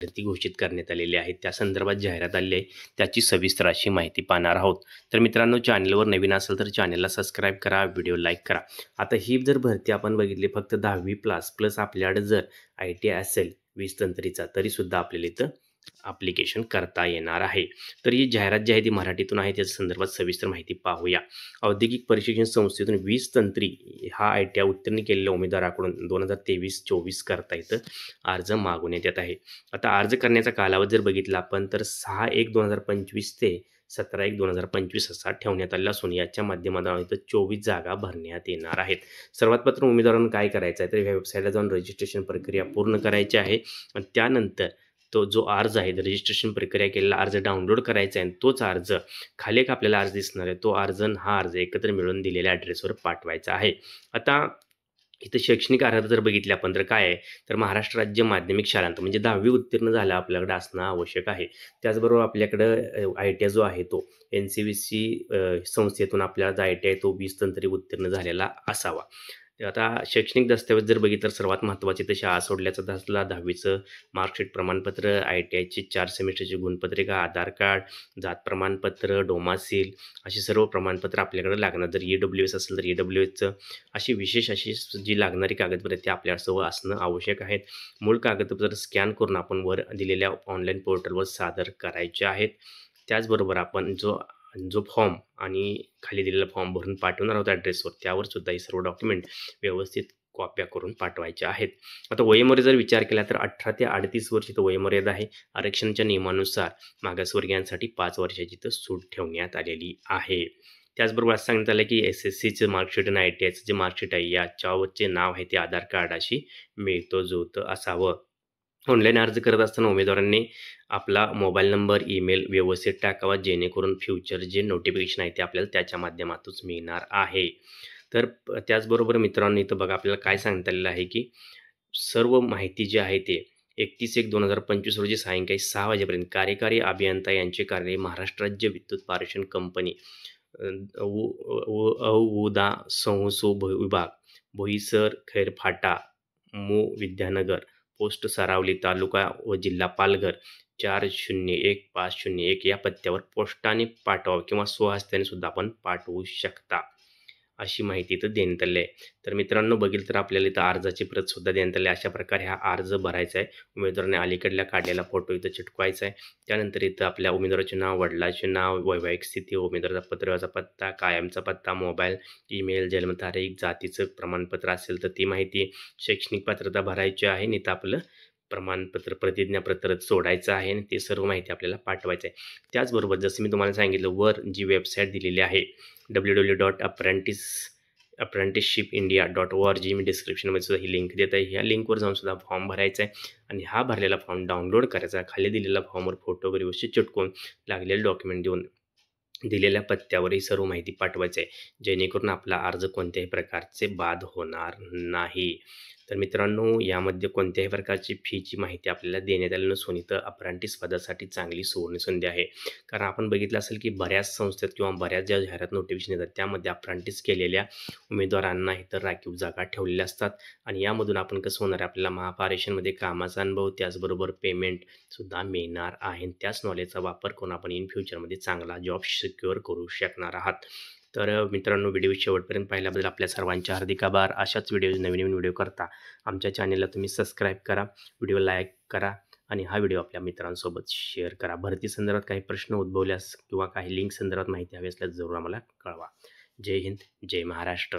भरती घोषित करण्यात आलेली आहे. त्या संदर्भात जाहिरात आलेली आहे. त्याची सविस्तर अशी माहिती पाहणार आहोत. तर मित्रांनो, चॅनलवर नवीन असेल तर चॅनलला सबस्क्राईब करा, व्हिडिओ लाईक करा. आता ही जर भरती आपण बघितली फक्त 10वी प्लस आपल्याकडे जर ITI असेल 20 तंत्रीचा तरीसुद्धा आपल्याला इथं ॲप्लिकेशन करता येणार आहे. तर ही जाहिरात जी आहे ती मराठीतून आहे. त्याच्या संदर्भात सविस्तर माहिती पाहूया. औद्योगिक प्रशिक्षण संस्थेतून 20 तंत्री हा ITI उत्तीर्ण केलेल्या उमेदवाराकडून 2023-24 करता इथं अर्ज मागवण्यात येत आहे. आता अर्ज करण्याचा कालावधी जर बघितला आपण तर 6/1/2025 ते 17/1/2025 असा ठेवण्यात आलेला असून याच्या माध्यमातून इथं 24 जागा भरण्यात येणार आहेत. सर्वात प्रथम उमेदवारांना काय करायचं आहे तर या वेबसाईटला जाऊन रजिस्ट्रेशन प्रक्रिया पूर्ण करायची आहे आणि त्यानंतर तो जो अर्ज आहे रजिस्ट्रेशन प्रक्रिया केलेला अर्ज डाउनलोड करायचा आहे आणि तोच अर्ज खाली एक आपल्याला अर्ज दिसणार आहे तो अर्ज आणि हा अर्ज एकत्र मिळून दिलेल्या ॲड्रेसवर पाठवायचा आहे. आता इथं शैक्षणिक अर्हता जर बघितली आपण तर काय आहे तर महाराष्ट्र राज्य माध्यमिक शाळांत म्हणजे 10वी उत्तीर्ण झालं आपल्याकडे असणं आवश्यक आहे. त्याचबरोबर आपल्याकडं ITI जो आहे तो NCVC संस्थेतून आपल्याला जो ITI तो 20 तंत्री उत्तीर्ण झालेला असावा. आता शैक्षणिक दस्तावेज जर बघितलं तर सर्वात महत्त्वाचे तर शाळा सोडल्याचा दाखला, 10वीचं मार्कशीट प्रमाणपत्र, ITIची 4 सेमिस्टरची गुणपत्रिका, आधार कार्ड, जात प्रमाणपत्र, डोमासील अशी सर्व प्रमाणपत्र आपल्याकडे लागणार. जर EWS असेल तर EWSचं अशी विशेष अशी जी लागणारी कागदपत्रे आहेत ती आपल्यासोबत असणं आवश्यक आहेत. मूळ कागदपत्र स्कॅन करून आपण वर दिलेल्या ऑनलाईन पोर्टलवर सादर करायचे आहेत. त्याचबरोबर आपण जो फॉर्म आणि खाली दिलेला फॉर्म भरून पाठवणार आहोत ॲड्रेसवर त्यावर सुद्धा ही सर्व डॉक्युमेंट व्यवस्थित कॉप्या करून पाठवायच्या आहेत. आता वयोमर्यादा जर विचार केला तर 18 ते 38 वर्ष इथं वयोमर्यादा आहे. आरक्षणाच्या नियमानुसार मागासवर्गीयांसाठी 5 वर्षाची इथं सूट ठेवण्यात आलेली आहे. त्याचबरोबर असं सांगण्यात आलं की SSCचं मार्कशीट आणि ITIचं जे मार्कशीट आहे याच्यावरचे नाव आहे ते आधार कार्डाशी मिळतं-जुळतं असावं. ऑनलाईन अर्ज करत असताना उमेदवारांनी आपला मोबाईल नंबर, ईमेल व्यवस्थित टाकावा जेणेकरून फ्युचर जे नोटिफिकेशन आहे ते आपल्याला त्याच्या माध्यमातूनच मिळणार आहे. तर त्याचबरोबर मित्रांनो इथं बघा आपल्याला काय सांगता आलेलं आहे की सर्व माहिती जी आहे ते 31/1/2025 रोजी सायंकाळी 6 वाजेपर्यंत कार्यकारी अभियंता यांचे कार्यालय महाराष्ट्र राज्य विद्युत पारेषण कंपनी औउदा संसो विभाग बोईसर खैरफाटा विद्यानगर पोस्ट सरावली तालुका व जिल्हा पालघर 401501 या पत्त्यावर पोस्टाने पाठवा किंवा स्वहस्ताने सुद्धा आपण पाठवू शकता अशी माहिती इथं देण्यात आली आहे. तर मित्रांनो बघील तर आपल्याला इथं अर्जाची प्रत सुद्धा देण्यात आली आहे. अशा प्रकारे हा अर्ज भरायचा आहे. उमेदवाराने अलीकडल्या काढलेला फोटो इथं चिटकवायचा आहे. त्यानंतर इथं आपल्या उमेदवाराचे नाव, वडिलांचे नाव, वैवाहिक स्थिती, उमेदवाराचा पत्रिकाचा पत्ता, कायमचा पत्ता, मोबाईल, ईमेल, जन्मतारीख, जातीचं प्रमाणपत्र असेल तर ती माहिती, शैक्षणिक पात्रता भरायची आहे आणि इथं आपलं प्रमाणपत्र, प्रतिज्ञापत्र सोडायचं आहे आणि ते सर्व माहिती आपल्याला पाठवायचं आहे. त्याचबरोबर जसं मी तुम्हाला सांगितलं वर जी वेबसाईट दिलेली आहे www.apprenticeshipindia.org मी डिस्क्रिप्शनमध्ये सुद्धा ही लिंक देत आहे. ह्या लिंकवर जाऊन सुद्धा फॉर्म भरायचा आहे आणि हा भरलेला फॉर्म डाउनलोड करायचा आहे. खाली दिलेल्या फॉर्मवर फोटो वगैरे व्यवस्थित चिटकवून लागलेले डॉक्युमेंट देऊन दिलेल्या पत्त्यावर ही सर्व माहिती पाठवायची आहे जेणेकरून आपला अर्ज कोणत्याही प्रकारचे बाद होणार नाही. तर मित्रांनो यामध्ये कोणत्याही प्रकारची फीची माहिती आपल्याला देण्यात आली नसून इथं अप्रेंटिस पदासाठी चांगली सुवर्णसंधी आहे. कारण आपण बघितलं असेल की बऱ्याच संस्थेत किंवा बऱ्याच ज्या जाहिरात नोटिफिकेशन येतात त्यामध्ये अप्रेंटिस केलेल्या उमेदवारांना इथं राखीव जागा ठेवलेल्या असतात आणि यामधून आपण कसं होणार आहे आपल्याला महापारेषणमध्ये कामाचा अनुभव त्याचबरोबर पेमेंटसुद्धा मिळणार आहे. त्याच नॉलेजचा वापर करून आपण इन फ्युचरमध्ये चांगला जॉब सिक्युअर करू शकणार आहात. तर मित्रांनो व्हिडिओ शेवटपर्यंत पाहिल्याबद्दल आपल्या सर्वांचे हार्दिक आभार. अशाच नवीन व्हिडिओ करता आमच्या चॅनलला तुम्ही सबस्क्राईब करा, व्हिडिओ लाईक करा आणि हा व्हिडिओ आपल्या मित्रांसोबत शेअर करा. भरती संदर्भात काही प्रश्न उद्भवल्यास किंवा काही लिंक संदर्भात माहिती हवी असल्यास जरूर आम्हाला कळवा. जय हिंद, जय महाराष्ट्र.